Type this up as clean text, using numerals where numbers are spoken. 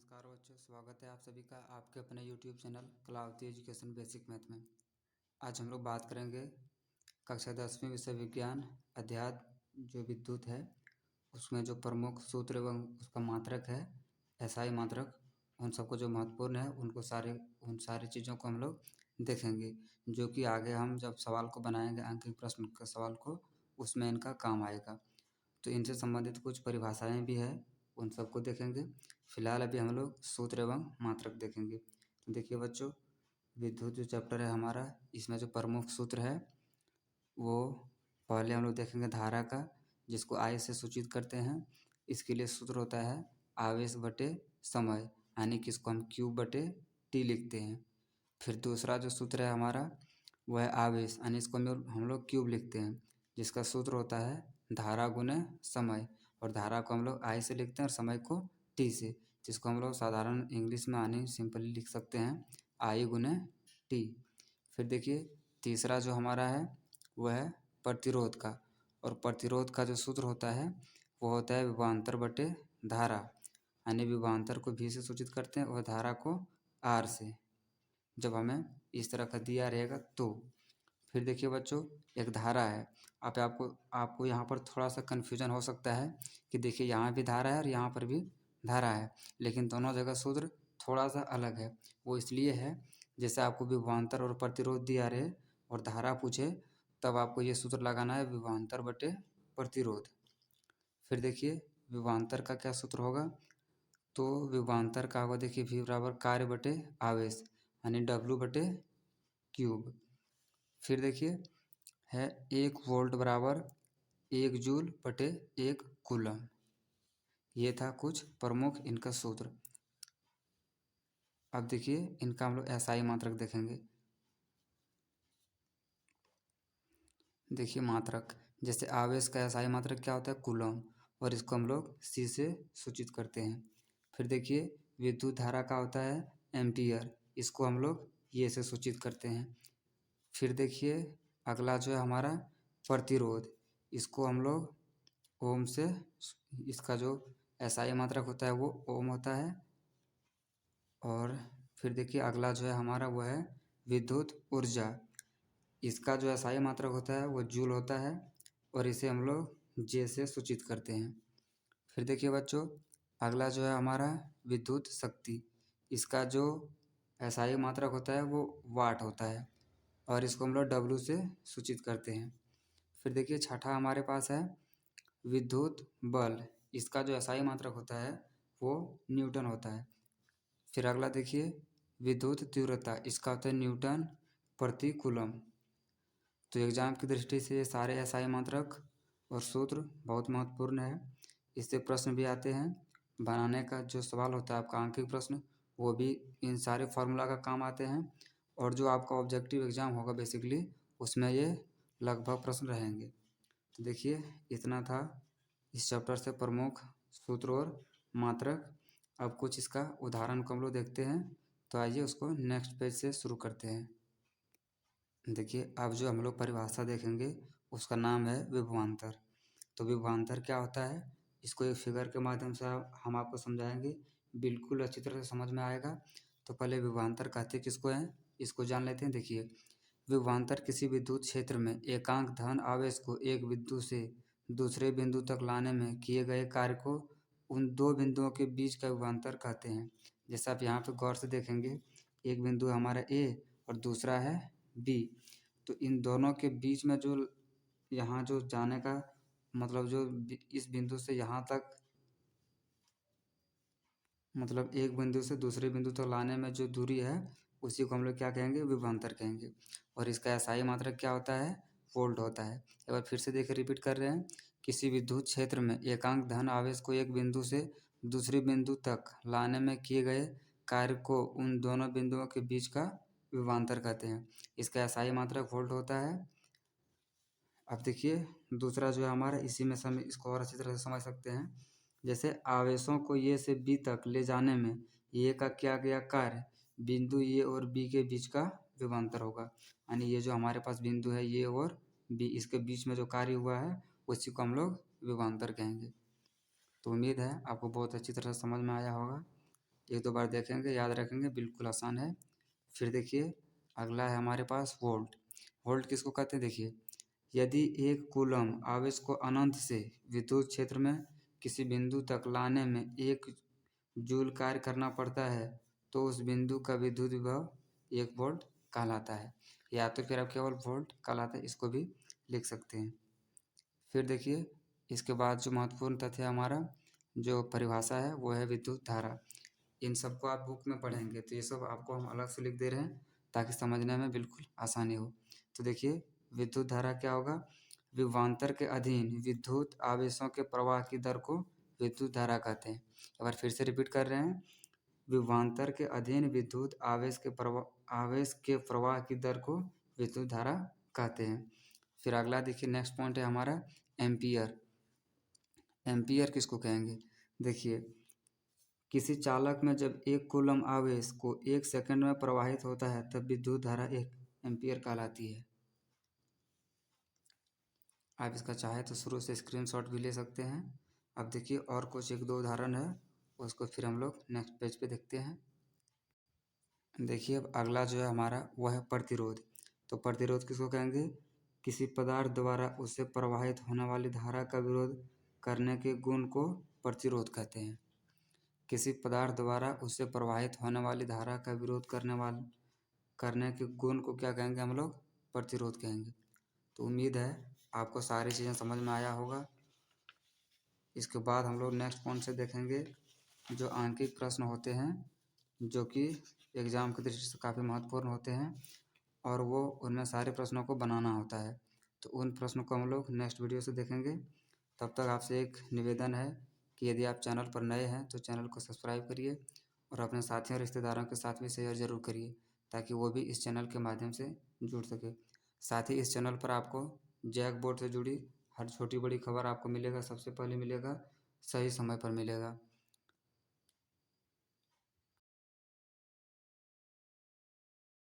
नमस्कार बच्चों, स्वागत है आप सभी का आपके अपने YouTube channel Kalawati education basic math में। आज हम लोग बात करेंगे कक्षा 10वीं विषय विज्ञान अध्याय जो विद्युत है उसमें जो प्रमुख सूत्र एवं उसका मात्रक है एसआई मात्रक, उन सबको जो महत्वपूर्ण है उन सारी चीज़ों को हम लोग देखेंगे, जो कि आगे हम जब सवाल को बनाएंगे अंकित प्रश्न के सवाल को उसमें इनका काम आएगा। तो इनसे संबंधित कुछ परिभाषाएं भी है, उन सबको देखेंगे। फिलहाल अभी हम लोग सूत्र एवं मात्रक देखेंगे। तो देखिए बच्चों, विद्युत जो चैप्टर है हमारा, इसमें जो प्रमुख सूत्र है वो पहले हम लोग देखेंगे धारा का, जिसको आई से सूचित करते हैं। इसके लिए सूत्र होता है आवेश बटे समय, यानी कि इसको हम क्यू बटे टी लिखते हैं। फिर दूसरा जो सूत्र है हमारा वह है आवेश, यानी इसको हम लोग क्यूब लिखते हैं, जिसका सूत्र होता है धारा गुने समय। और धारा को हम लोग आई से लिखते हैं और समय को टी से, जिसको हम लोग साधारण इंग्लिश में आनी सिंपली लिख सकते हैं आई गुने टी। फिर देखिए तीसरा जो हमारा है वह है प्रतिरोध का, और प्रतिरोध का जो सूत्र होता है वो होता है विभवांतर बटे धारा, यानी विभवांतर को भी से सूचित करते हैं और धारा को आर से, जब हमें इस तरह का दिया रहेगा तो। फिर देखिए बच्चों, एक धारा है। आपको यहाँ पर थोड़ा सा कन्फ्यूजन हो सकता है कि देखिए यहाँ भी धारा है और यहाँ पर भी धारा है, लेकिन दोनों जगह सूत्र थोड़ा सा अलग है। वो इसलिए है जैसे आपको विभवांतर और प्रतिरोध दिया रहे और धारा पूछे, तब आपको ये सूत्र लगाना है विभवांतर बटे प्रतिरोध। फिर देखिए विभवांतर का क्या सूत्र होगा, तो विभवांतर का होगा देखिए V बराबर कार्य बटे आवेश, यानी W बटे क्यूब। फिर देखिए है 1 वोल्ट बराबर 1 जूल बटे 1 कूलम। ये था कुछ प्रमुख इनका सूत्र। अब देखिए इनका हम लोग एसआई मात्रक देखेंगे। देखिए मात्रक, जैसे आवेश का एसआई मात्रक क्या होता है कूलम, और इसको हम लोग सी से सूचित करते हैं। फिर देखिए विद्युत धारा का होता है एम्पियर, इसको हम लोग ये से सूचित करते हैं। फिर देखिए अगला जो है हमारा प्रतिरोध, इसको हम लोग ओम से, इसका जो एसआई मात्रक होता है वो ओम होता है। और फिर देखिए अगला जो है हमारा वो है विद्युत ऊर्जा, इसका जो एसआई मात्रक होता है वो जूल होता है, और इसे हम लोग जे से सूचित करते हैं। फिर देखिए बच्चों अगला जो है हमारा विद्युत शक्ति, इसका जो एसआई मात्रक होता है वो वाट होता है, और इसको हम लोग डब्ल्यू से सूचित करते हैं। फिर देखिए छठा हमारे पास है विद्युत बल, इसका जो एसआई मात्रक होता है वो न्यूटन होता है। फिर अगला देखिए विद्युत तीव्रता, इसका होता है न्यूटन प्रति कूलम। तो एग्जाम की दृष्टि से ये सारे एसआई मात्रक और सूत्र बहुत महत्वपूर्ण है, इससे प्रश्न भी आते हैं। बनाने का जो सवाल होता है आपका आंकिक प्रश्न, वो भी इन सारे फार्मूला का काम आते हैं, और जो आपका ऑब्जेक्टिव एग्ज़ाम होगा बेसिकली उसमें ये लगभग प्रश्न रहेंगे। तो देखिए इतना था इस चैप्टर से प्रमुख सूत्र और मात्रक। अब कुछ इसका उदाहरण को हम लोग देखते हैं, तो आइए उसको नेक्स्ट पेज से शुरू करते हैं। देखिए अब जो हम लोग परिभाषा देखेंगे उसका नाम है विभवांतर। तो विभवांतर क्या होता है, इसको एक फिगर के माध्यम से हम आपको समझाएंगे, बिल्कुल अच्छी तरह से समझ में आएगा। तो पहले विभवांतर कहते किसको हैं, इसको जान लेते हैं। देखिए विभवांतर किसी विद्युत क्षेत्र में एकांक धन आवेश को एक बिंदु से दूसरे बिंदु तक लाने में किए गए कार्य को उन दो बिंदुओं के बीच का विभवांतर कहते हैं। जैसे आप यहाँ पे गौर से देखेंगे, एक बिंदु हमारा ए और दूसरा है बी, तो इन दोनों के बीच में जो यहाँ जो जाने का मतलब जो इस बिंदु से यहाँ तक, मतलब एक बिंदु से दूसरे बिंदु तक लाने में जो दूरी है उसी को हम लोग क्या कहेंगे, विभवांतर कहेंगे। और इसका एसआई मात्रक क्या होता है, वोल्ट होता है। एक बार फिर से देखिए रिपीट कर रहे हैं, किसी विद्युत क्षेत्र में एकांक धन आवेश को एक बिंदु से दूसरे बिंदु तक लाने में किए गए कार्य को उन दोनों बिंदुओं के बीच का विभवांतर कहते हैं। इसका एसआई मात्रक वोल्ट होता है। अब देखिए दूसरा जो है हमारा, इसी में समय इसको और अच्छी तरह से समझ सकते हैं। जैसे आवेशों को ए से बी तक ले जाने में ए का किया गया कार्य बिंदु ए और बी के बीच का विभवांतर होगा, यानी ये जो हमारे पास बिंदु है ए और बी, इसके बीच में जो कार्य हुआ है उसी को हम लोग विभवांतर कहेंगे। तो उम्मीद है आपको बहुत अच्छी तरह से समझ में आया होगा। एक दो बार देखेंगे, याद रखेंगे, बिल्कुल आसान है। फिर देखिए अगला है हमारे पास वोल्ट। वोल्ट किसको कहते हैं? देखिए, यदि एक कूलम आवेश को अनंत से विद्युत क्षेत्र में किसी बिंदु तक लाने में 1 जूल कार्य करना पड़ता है तो उस बिंदु का विद्युत विभव 1 वोल्ट कहलाता है। या तो फिर आप केवल वोल्ट कहलाता है, इसको भी लिख सकते हैं। फिर देखिए इसके बाद जो महत्वपूर्ण तथ्य है हमारा, जो परिभाषा है वो है विद्युत धारा। इन सबको आप बुक में पढ़ेंगे तो ये सब आपको हम अलग से लिख दे रहे हैं ताकि समझने में बिल्कुल आसानी हो। तो देखिए विद्युत धारा क्या होगा? विभवांतर के अधीन विद्युत आवेशों के प्रवाह की दर को विद्युत धारा कहते हैं। एक बार फिर से रिपीट कर रहे हैं, विभवांतर के अधीन विद्युत आवेश के प्रवाह की दर को विद्युत धारा कहते हैं। फिर अगला देखिए नेक्स्ट पॉइंट है हमारा एम्पियर। एम्पियर किसको कहेंगे? देखिए, किसी चालक में जब 1 कूलम आवेश को 1 सेकंड में प्रवाहित होता है तब विद्युत धारा 1 एम्पियर कहलाती है। आप इसका चाहे तो शुरू से स्क्रीनशॉट भी ले सकते हैं। अब देखिए और कुछ 1-2 उदाहरण है, उसको फिर हम लोग नेक्स्ट पेज पे देखते हैं। देखिए अब अगला जो है हमारा वह है प्रतिरोध। तो प्रतिरोध किसको कहेंगे? किसी पदार्थ द्वारा उससे प्रवाहित होने वाली धारा का विरोध करने के गुण को प्रतिरोध कहते हैं। किसी पदार्थ द्वारा उससे प्रवाहित होने वाली धारा का विरोध करने के गुण को क्या कहेंगे हम लोग? प्रतिरोध कहेंगे। तो उम्मीद है आपको सारी चीज़ें समझ में आया होगा। इसके बाद हम लोग नेक्स्ट पॉइंट से देखेंगे जो आंकिक प्रश्न होते हैं, जो कि एग्ज़ाम की दृष्टि से काफ़ी महत्वपूर्ण होते हैं और वो उनमें सारे प्रश्नों को बनाना होता है। तो उन प्रश्नों को हम लोग नेक्स्ट वीडियो से देखेंगे। तब तक आपसे एक निवेदन है कि यदि आप चैनल पर नए हैं तो चैनल को सब्सक्राइब करिए और अपने साथियों और रिश्तेदारों के साथ भी शेयर ज़रूर करिए ताकि वो भी इस चैनल के माध्यम से जुड़ सके। साथ ही इस चैनल पर आपको जैक बोर्ड से जुड़ी हर छोटी बड़ी खबर आपको मिलेगा, सबसे पहले मिलेगा, सही समय पर मिलेगा।